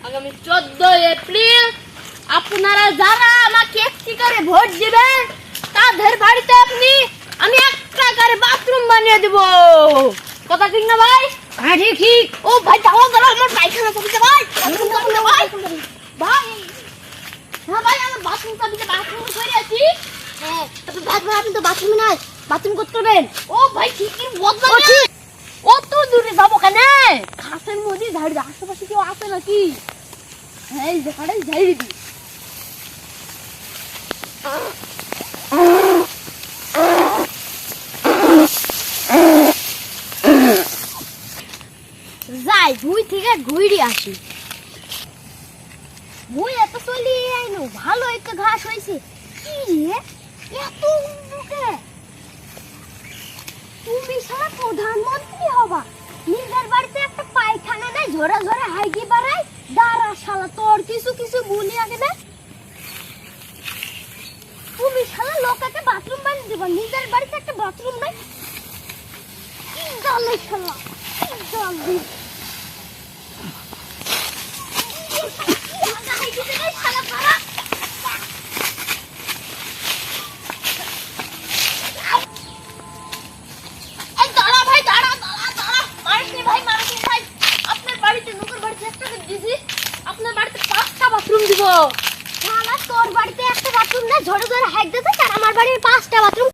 আগামী 14 এপ্রিল আপনারা যারা আমাকে একটি করে ভোট দিবেন তাদের বাড়িতে আমি একটা করে বাথরুম বানিয়ে দেব। কথা ঠিক না ভাই? হ্যাঁ ঠিক। ও ভাই দাও আমার পায়খানা চাবিতে ভাই। ভাই হ্যাঁ ভাই আমার বাথরুম চাবিতে বাথরুম করে আছি। হ্যাঁ আপনি তো বাথরুমে নাই, বাথরুম করতে করবেন। ও ভাই ঠিকই বদলা অত দূরে যাবো কেন? খাসের মধ্যে ঝাড়ি আশেপাশে কেউ আছে নাকি? হ্যাঁ এই জায়গাটাই ঝাড়ি দি। যাই ভুই থেকে ঘুরে আসি। ভুই এত চলি আইনো ভালো একটা ঘাস হয়েছে। কি রে এত উন্নতে? তুমি সারা প্রধানমন্ত্রী হবা, নিজের বাড়িতে একটা পায়খানা নেই, ঝরে ঝরে হাইকি বাড়াই। দাঁড়া শালা তোর কিছু কিছু বলি আগে না। তুমি শালা লোকাকে বাথরুম বানিয়ে দেবা, নিজের বাড়িতে একটা বাথরুম নাই। কি গালে শালা কি গালি। আপনার বাড়িতে 5টা বাথরুম দিব। তোর বাড়িতে একটা বাথরুম না, ঝড়ে ঝড়ে হাইক দিতে, আমার বাড়ির 5টা বাথরুম।